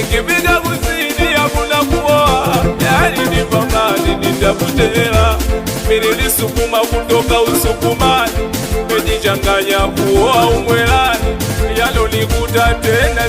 nikipiga kusini hakuna kuoa, yani nipambane nitafute hela. Mimi nilisukuma kutoka Usukumani, nimejichanganya kuoa Umwelani, yalonikuta tena